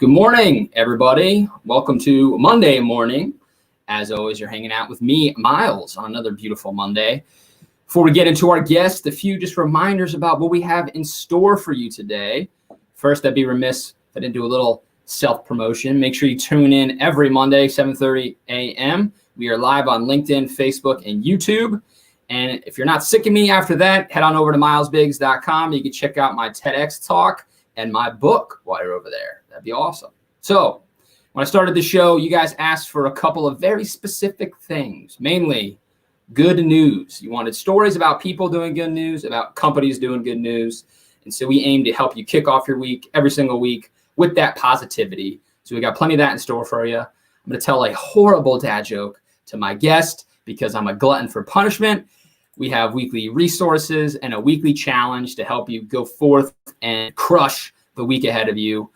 Good morning, everybody. Welcome to Monday morning. As always, you're hanging out with me, Myles, on another beautiful Monday. Before we get into our guest, a few just reminders about what we have in store for you today. First, I'd be remiss if I didn't do a little self-promotion. Make sure you tune in every Monday, 7:30 a.m. We are live on LinkedIn, Facebook, and YouTube. And if you're not sick of me after that, head on over to milesbiggs.com. You can check out my TEDx talk and my book while you're over there. That'd be awesome. So when I started the show, you guys asked for a couple of very specific things, mainly good news. You wanted stories about people doing good news, about companies doing good news. And so we aim to help you kick off your week every single week with that positivity. So we got plenty of that in store for you. I'm going to tell a horrible dad joke to my guest because I'm a glutton for punishment. We have weekly resources and a weekly challenge to help you go forth and crush the week ahead of you.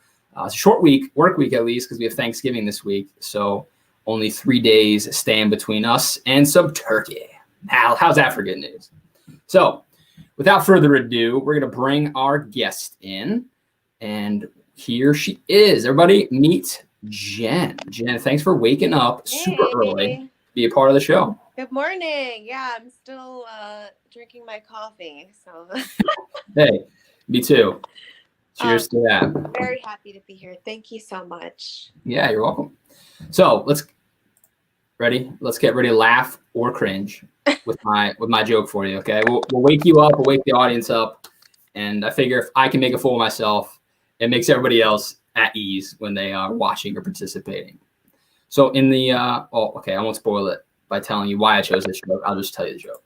It's a short week, work week at least, because we have Thanksgiving this week. So only 3 days stand between us and some turkey. Now, how's that for good news? So without further ado, we're going to bring our guest in. And here she is. Everybody meet Jen. Jen, thanks for waking up super early to be a part of the show. Good morning. Yeah, I'm still drinking my coffee. So Hey, me too. Cheers to that. Very happy to be here. Thank you so much. Yeah, you're welcome. So let's get ready to laugh or cringe with my joke for you. Okay, we'll wake you up, we'll wake the audience up, and I figure if I can make a fool of myself, it makes everybody else at ease when they are watching or participating. So in the I won't spoil it by telling you why I chose this joke. I'll just tell you the joke.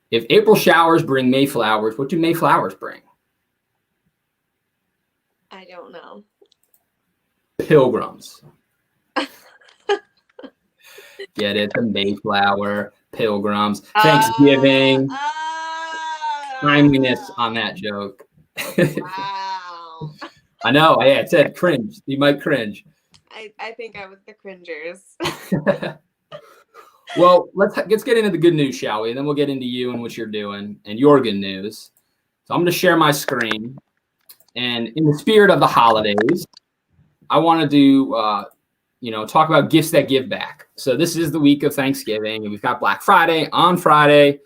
If April showers bring Mayflowers, what do Mayflowers bring? I don't know. Pilgrims. Get it? The Mayflower, pilgrims, Thanksgiving. Timeliness on that joke. Wow. I know. Yeah, it said cringe. You might cringe. I think I was the cringers. Well, let's get into the good news, shall we? And then we'll get into you and what you're doing and your good news. So I'm going to share my screen. And in the spirit of the holidays, I want to do, talk about gifts that give back. So this is the week of Thanksgiving, and we've got Black Friday on Friday,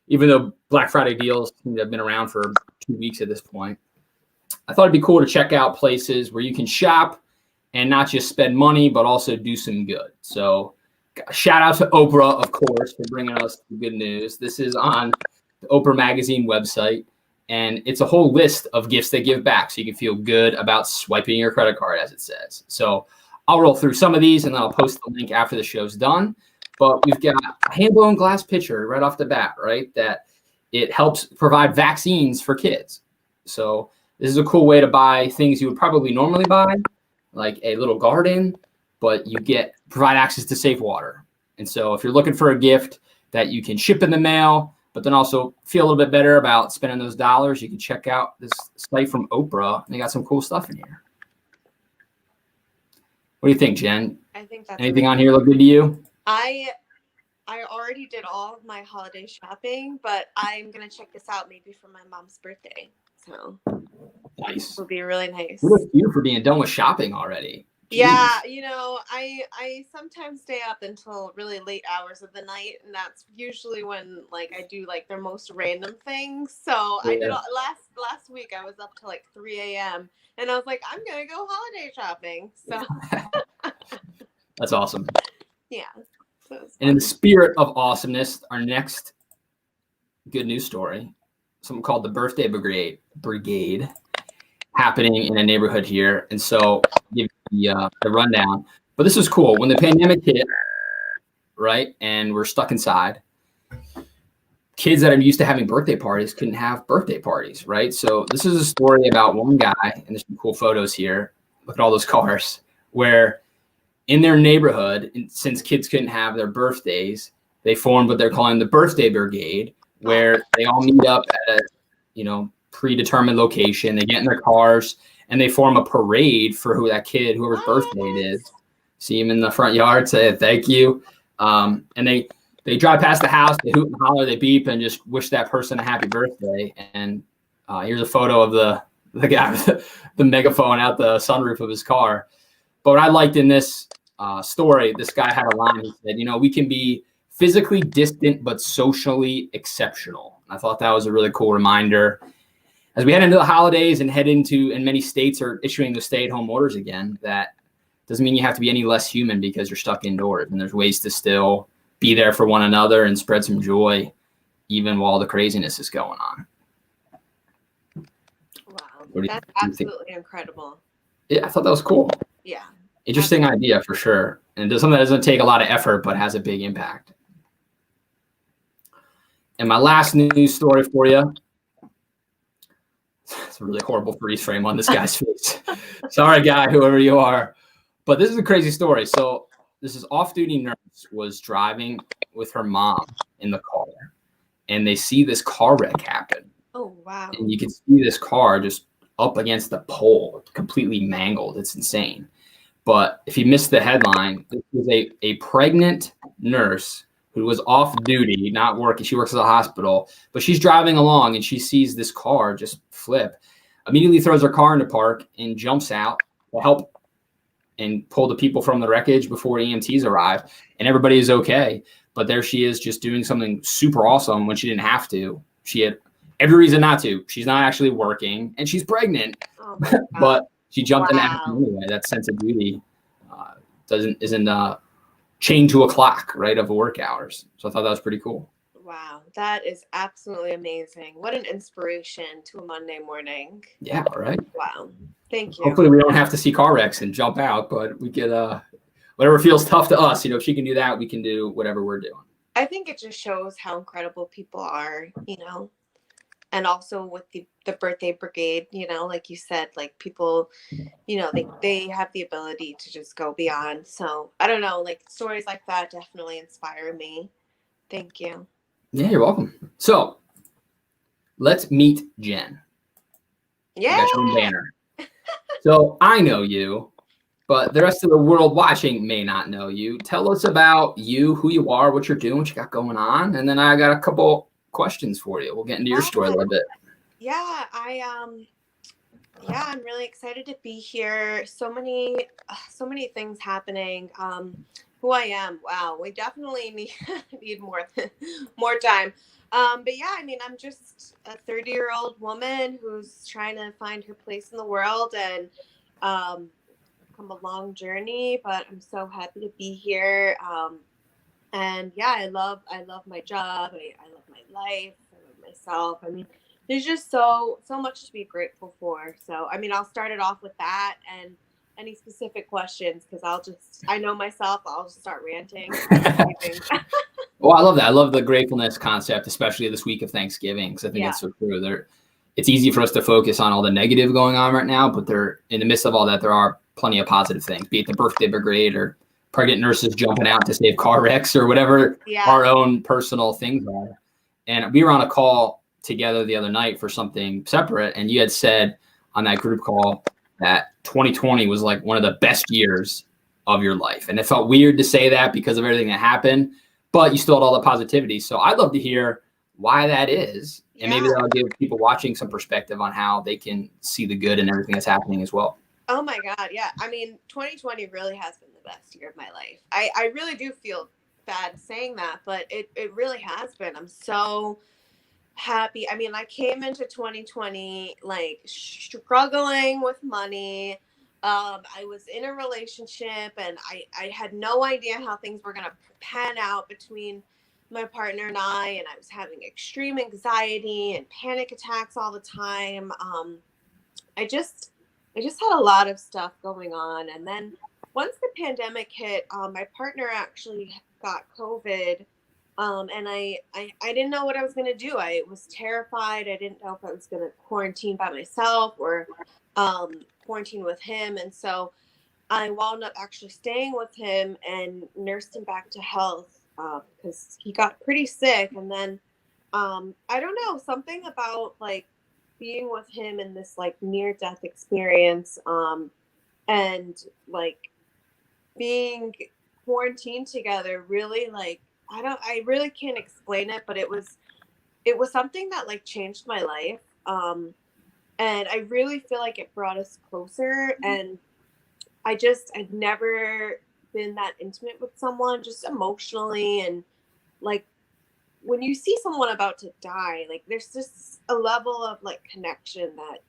even though Black Friday deals have been around for 2 weeks at this point. I thought it'd be cool to check out places where you can shop and not just spend money, but also do some good. So shout out to Oprah, of course, for bringing us the good news. This is on the Oprah Magazine website, and it's a whole list of gifts they give back, so you can feel good about swiping your credit card, as it says. So I'll roll through some of these, and then I'll post the link after the show's done. But we've got a hand-blown glass pitcher right off the bat, right, that it helps provide vaccines for kids. So this is a cool way to buy things you would probably normally buy, like a little garden, but you provide access to safe water. And so if you're looking for a gift that you can ship in the mail, but then also feel a little bit better about spending those dollars, you can check out this site from Oprah. They got some cool stuff in here. What do you think, Jen? I think that's anything on here look good to you? I already did all of my holiday shopping, but I'm gonna check this out maybe for my mom's birthday. So nice. It will be really nice. What are you for being done with shopping already? Jeez. Yeah, I sometimes stay up until really late hours of the night, and that's usually when I do the most random things. So yeah. I did last week I was up till 3 a.m. and I was like, I'm gonna go holiday shopping. So that's awesome. Yeah. And in the spirit of awesomeness, our next good news story, something called the Birthday Brigade, happening in a neighborhood here. And so I'll give you the rundown. But this is cool. When the pandemic hit, right, and we're stuck inside, kids that are used to having birthday parties couldn't have birthday parties, right? So this is a story about one guy, and there's some cool photos here. Look at all those cars, where in their neighborhood, since kids couldn't have their birthdays, they formed what they're calling the Birthday Brigade, where they all meet up at a, predetermined location. They get in their cars and they form a parade for whoever's birthday it is. See them in the front yard, say thank you. And they drive past the house, they hoot and holler, they beep, and just wish that person a happy birthday. And here's a photo of the guy with the megaphone out the sunroof of his car. But what I liked in this story, this guy had a line. He said, we can be physically distant but socially exceptional. I thought that was a really cool reminder. As we head into the holidays and and many states are issuing the stay-at-home orders again, that doesn't mean you have to be any less human because you're stuck indoors. And there's ways to still be there for one another and spread some joy, even while the craziness is going on. Wow, that's absolutely incredible. Yeah, I thought that was cool. Yeah. Interesting idea for sure. And something that doesn't take a lot of effort, but has a big impact. And my last news story for you. It's a really horrible freeze frame on this guy's face. Sorry, guy, whoever you are. But this is a crazy story. So this is off-duty nurse was driving with her mom in the car, and they see this car wreck happen. Oh, wow. And you can see this car just up against the pole, completely mangled. It's insane. But if you missed the headline, this was a pregnant nurse who was off duty, not working. She works at a hospital, but she's driving along and she sees this car just flip, immediately throws her car into park and jumps out to help and pull the people from the wreckage before EMTs arrive. And everybody is okay. But there she is just doing something super awesome when she didn't have to. She had every reason not to. She's not actually working and she's pregnant, but she jumped in action anyway. That sense of duty isn't chained to a clock, right, of work hours. So I thought that was pretty cool. Wow, that is absolutely amazing. What an inspiration to a Monday morning. Yeah, right. Wow, thank you. Hopefully we don't have to see car wrecks and jump out, but we get whatever feels tough to us. If she can do that, we can do whatever we're doing. I think it just shows how incredible people are, and also with the birthday brigade, like you said, like people, they have the ability to just go beyond. So I don't know, like stories like that definitely inspire me. Thank you. Yeah, you're welcome. So let's meet Jen. Yeah. You got your own banner. So I know you, but the rest of the world watching may not know you. Tell us about you, who you are, what you're doing, what you got going on. And then I got a couple questions for you. We'll get into your story a little bit. Yeah, I'm really excited to be here. So many things happening. Who I am. Wow, we definitely need more time. But yeah, I'm just a 30-year-old woman who's trying to find her place in the world, and come a long journey, but I'm so happy to be here. And yeah, I love my job. I love my life. I love myself. There's just so much to be grateful for. So, I'll start it off with that, and any specific questions, because I know myself, I'll just start ranting. Well, I love that. I love the gratefulness concept, especially this week of Thanksgiving, because I think it's so true. It's easy for us to focus on all the negative going on right now, but in the midst of all that, there are plenty of positive things, be it the birthday brigade or pregnant nurses jumping out to save car wrecks or whatever our own personal things are. And we were on a call together the other night for something separate, and you had said on that group call that 2020 was like one of the best years of your life. And it felt weird to say that because of everything that happened, but you still had all the positivity. So I'd love to hear why that is. And maybe that'll give people watching some perspective on how they can see the good in everything that's happening as well. Oh my God. Yeah. 2020 really has been the best year of my life. I really do feel bad saying that, but it really has been. I'm so happy. I came into 2020 like struggling with money. I was in a relationship, and I had no idea how things were going to pan out between my partner and I was having extreme anxiety and panic attacks all the time. I just had a lot of stuff going on. And then once the pandemic hit, my partner actually got COVID. And I didn't know what I was going to do. I was terrified. I didn't know if I was going to quarantine by myself or quarantine with him. And so I wound up actually staying with him and nursed him back to health because he got pretty sick. And then I don't know, something about like being with him in this like near-death experience and like being quarantined together really like I really can't explain it, but it was something that like changed my life. And I really feel like it brought us closer. And I've never been that intimate with someone just emotionally. And like when you see someone about to die, like there's just a level of like connection that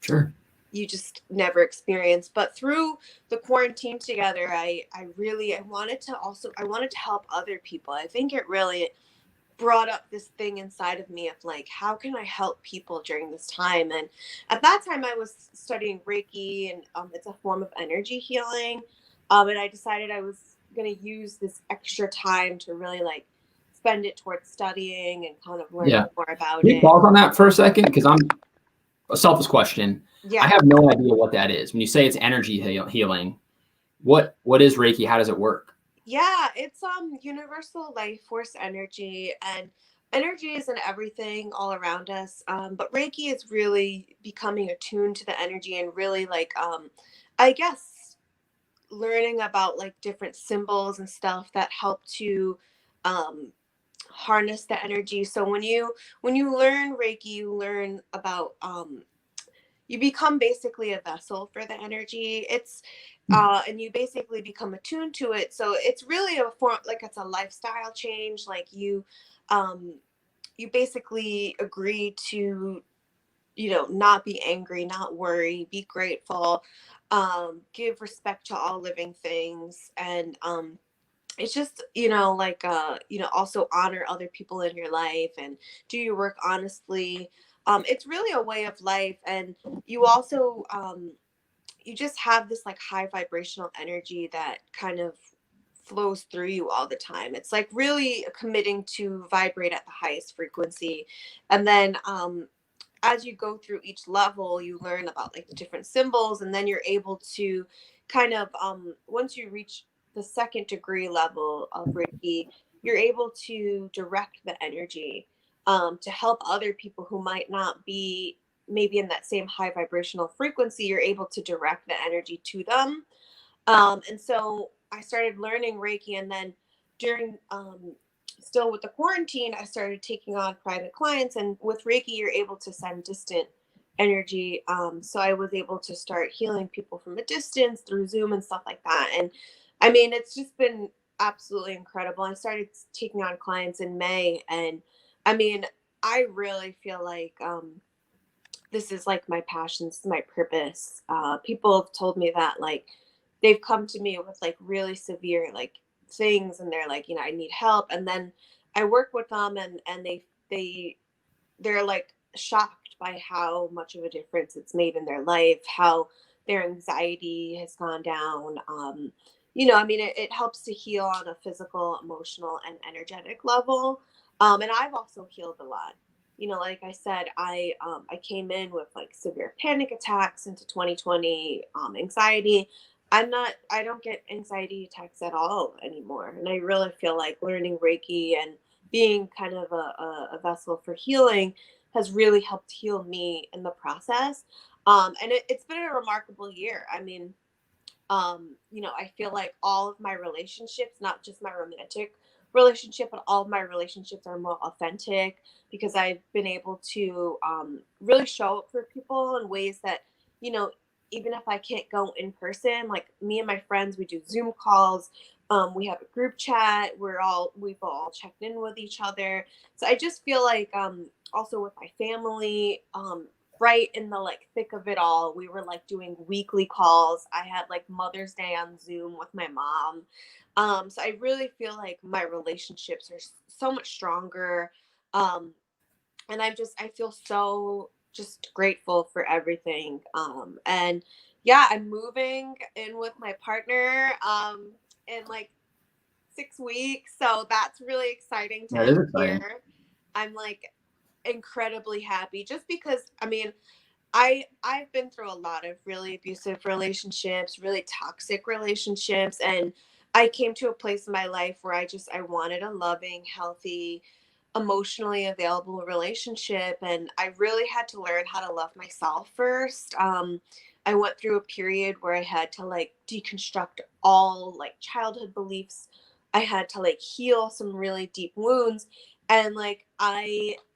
Sure. you just never experience. But through the quarantine together, I wanted to help other people. I think it really brought up this thing inside of me of like, how can I help people during this time? And at that time I was studying Reiki, and it's a form of energy healing. And I decided I was going to use this extra time to really like spend it towards studying and kind of learning Yeah. more about Can you it. pause on that for a second? Because I'm a selfish question. I Yeah. have no idea what that is. When you say it's energy healing, what is Reiki? How does it work? Yeah, it's universal life force energy, and energy is in everything all around us. But Reiki is really becoming attuned to the energy and really like I guess learning about like different symbols and stuff that help to um harness the energy. So when you learn Reiki, you learn about you become basically a vessel for the energy. It's and you basically become attuned to it. So it's really a form, like it's a lifestyle change. Like um you basically agree to, not be angry, not worry, be grateful, give respect to all living things. And it's just, like also honor other people in your life and do your work honestly. It's really a way of life. And you also you just have this like high vibrational energy that kind of flows through you all the time. It's like really committing to vibrate at the highest frequency. And then as you go through each level, you learn about like the different symbols, and then you're able to kind of once you reach the second degree level of Reiki, you're able to direct the energy to help other people who might not be maybe in that same high vibrational frequency. You're able to direct the energy to them. And so I started learning Reiki, and then during still with the quarantine, I started taking on private clients. And with Reiki, you're able to send distant energy. So I was able to start healing people from a distance through Zoom and stuff like that. And I mean, it's just been absolutely incredible. I started taking on clients in May, and I mean, I really feel like this is like my passion, this is my purpose. People have told me that like they've come to me with like really severe like things, and they're like, I need help. And then I work with them, and they they're like shocked by how much of a difference it's made in their life, how their anxiety has gone down. I mean, it helps to heal on a physical, emotional, and energetic level. And I've also healed a lot. Like I said, I came in with like severe panic attacks into 2020, anxiety. I don't get anxiety attacks at all anymore. And I really feel like learning Reiki and being kind of a vessel for healing has really helped heal me in the process. And it's been a remarkable year. I mean, I feel like all of my relationships, not just my romantic relationship, but all of my relationships are more authentic because I've been able to really show up for people in ways that, you know, even if I can't go in person, like me and my friends, we do Zoom calls. We have a group chat. We've all checked in with each other. So I just feel like also with my family, right in the like thick of it all, we were like doing weekly calls. I had like Mother's Day on Zoom with my mom. So I really feel like my relationships are so much stronger. um and I feel so just grateful for everything. And yeah, I'm moving in with my partner in like 6 weeks, so that's really exciting That to is exciting. hear. I'm like incredibly happy just because I mean, I've been through a lot of really abusive relationships, really toxic relationships, and I came to a place in my life where I wanted a loving, healthy, emotionally available relationship, and I really had to learn how to love myself first. I went through a period where I had to like deconstruct all like childhood beliefs. I had to like heal some really deep wounds, and like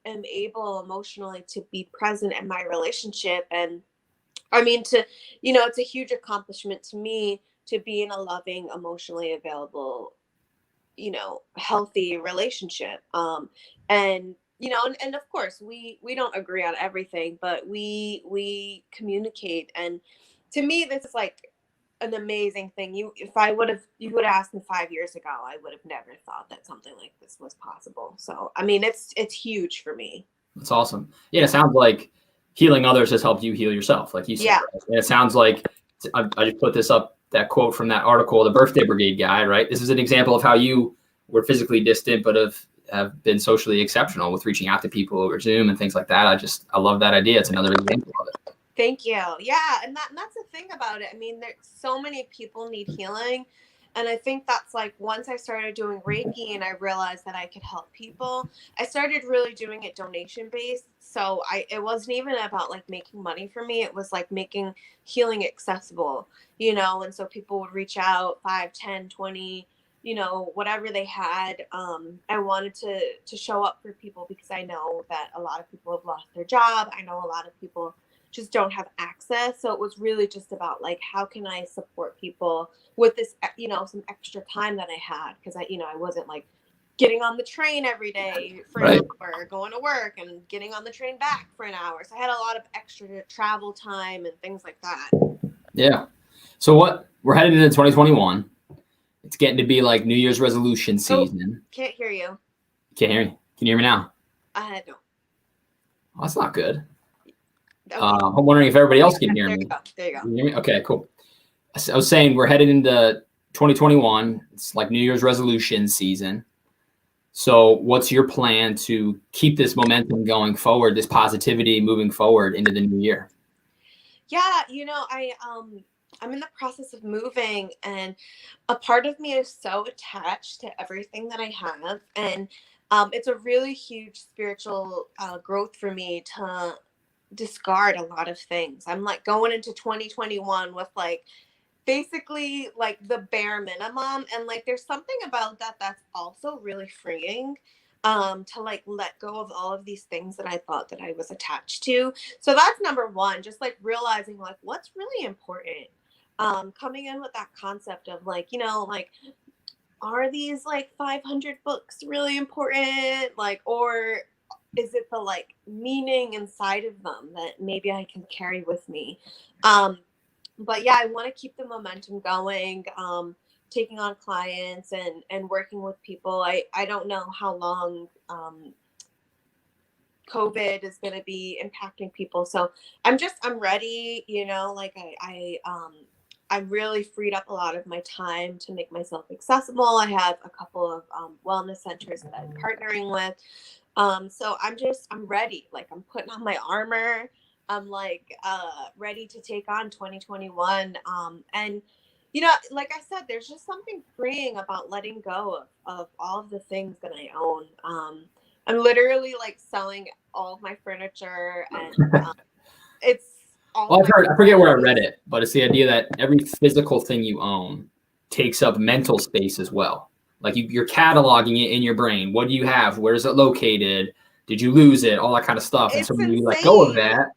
am able emotionally to be present in my relationship. And I mean, it's a huge accomplishment to me to be in a loving, emotionally available, healthy relationship. And of course we don't agree on everything, but we communicate. And to me, this is like an amazing thing. You would have asked me 5 years ago, I would have never thought that something like this was possible. So I mean, it's huge for me. That's awesome. Yeah, it sounds like healing others has helped you heal yourself, like you said. Yeah. Right? And it sounds like I just put this up, that quote from that article, the birthday brigade guy, right? This is an example of how you were physically distant, but have been socially exceptional with reaching out to people over Zoom and things like that. I love that idea. It's another example of it. Thank you. Yeah, and that's the thing about it. I mean, there's so many people need healing. And I think that's like, once I started doing Reiki and I realized that I could help people, I started really doing it donation based. So it wasn't even about like making money for me. It was like making healing accessible, and so people would reach out 5, 10, 20, whatever they had. I wanted to show up for people because I know that a lot of people have lost their job. I know a lot of people just don't have access. So it was really just about like, how can I support people with this, some extra time that I had? Because I wasn't like getting on the train every day for an hour, going to work and getting on the train back for an hour. So I had a lot of extra travel time and things like that. Yeah. So we're headed into 2021. It's getting to be like New Year's resolution season. Can't hear you. Can't hear me. Can you hear me now? No. Oh, that's not good. Okay. I'm wondering if everybody else can hear me. There you go. Can you hear me? Okay, cool. I was saying we're headed into 2021. It's like New Year's resolution season. So what's your plan to keep this momentum going forward, this positivity moving forward into the new year? Yeah, I'm in the process of moving, and a part of me is so attached to everything that I have. And it's a really huge spiritual growth for me to discard a lot of things. I'm like going into 2021 with like basically like the bare minimum, and like there's something about that that's also really freeing, to like let go of all of these things that I thought that I was attached to. So that's number one, just like realizing like what's really important. Coming in with that concept of like, like, are these like 500 books really important? Like, or is it the like meaning inside of them that maybe I can carry with me? But yeah, I want to keep the momentum going, taking on clients and working with people. I don't know how long COVID is going to be impacting people. So I'm ready, like I really freed up a lot of my time to make myself accessible. I have a couple of wellness centers that I'm partnering with. So I'm ready. Like I'm putting on my armor. I'm like ready to take on 2021. And like I said, there's just something freeing about letting go of all of the things that I own. I'm literally like selling all of my furniture, and it's all. Well, I forget where I read it, but it's the idea that every physical thing you own takes up mental space as well. Like you're cataloging it in your brain. What do you have? Where is it located? Did you lose it? All that kind of stuff. And so when you let go of that,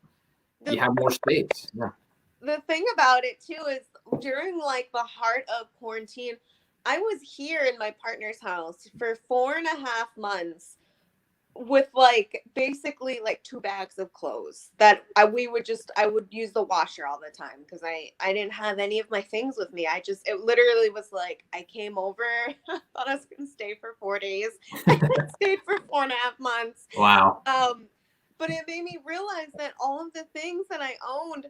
you have more space. Yeah. The thing about it too is during like the heart of quarantine, I was here in my partner's house for 4.5 months with like basically like 2 bags of clothes that I would use the washer all the time because I didn't have any of my things with me. It literally was like I came over, thought I was gonna stay for 4 days. I stayed for 4.5 months. Wow. But it made me realize that all of the things that I owned,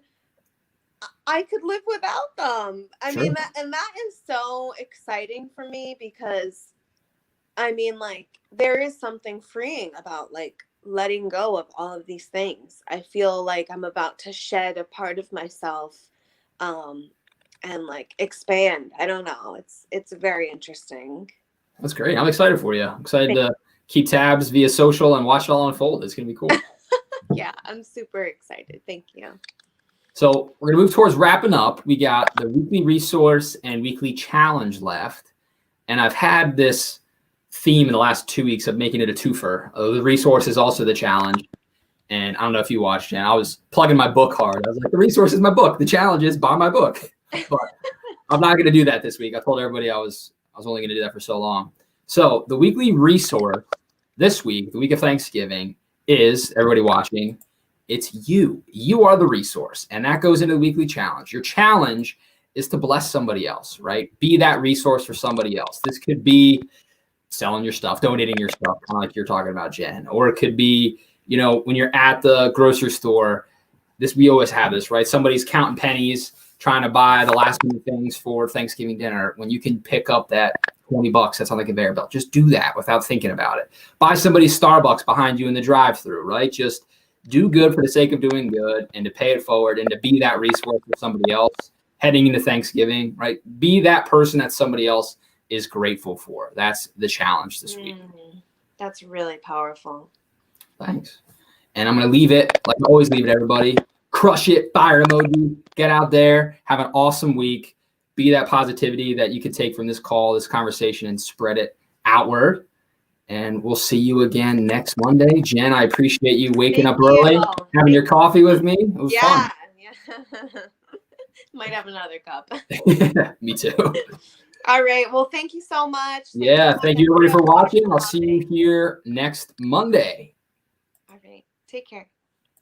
I could live without them. I mean, that is so exciting for me because I mean, like, there is something freeing about like letting go of all of these things. I feel like I'm about to shed a part of myself, and like expand. I don't know. It's very interesting. That's great. I'm excited for you. I'm excited to keep tabs via social and watch it all unfold. It's going to be cool. Yeah, I'm super excited. Thank you. So we're going to move towards wrapping up. We got the weekly resource and weekly challenge left. And I've had this theme in the last 2 weeks of making it a twofer. The resource is also the challenge. And I don't know if you watched, Jen. I was plugging my book hard. I was like, the resource is my book. The challenge is buy my book. But I'm not going to do that this week. I told everybody I was only going to do that for so long. So the weekly resource this week, the week of Thanksgiving, is, everybody watching, it's you. You are the resource. And that goes into the weekly challenge. Your challenge is to bless somebody else, right? Be that resource for somebody else. This could be selling your stuff, donating your stuff, kind of like you're talking about, Jen. Or it could be, you know, when you're at the grocery store, we always have this, right? Somebody's counting pennies, trying to buy the last minute things for Thanksgiving dinner, when you can pick up that $20 that's on the conveyor belt. Just do that without thinking about it. Buy somebody's Starbucks behind you in the drive-thru, right? Just do good for the sake of doing good and to pay it forward and to be that resource for somebody else heading into Thanksgiving, right? Be that person that somebody else is grateful for. That's the challenge this week. That's really powerful. Thanks. And I'm going to leave it, like I always leave it, everybody. Crush it, fire emoji, get out there, have an awesome week. Be that positivity that you can take from this call, this conversation, and spread it outward. And we'll see you again next Monday. Jen, I appreciate you waking up early, having your coffee with me. It was fun. Yeah. Might have another cup. Me too. All right. Well, thank you so much. Thank you everybody for watching. I'll see you here next Monday. All right. Take care.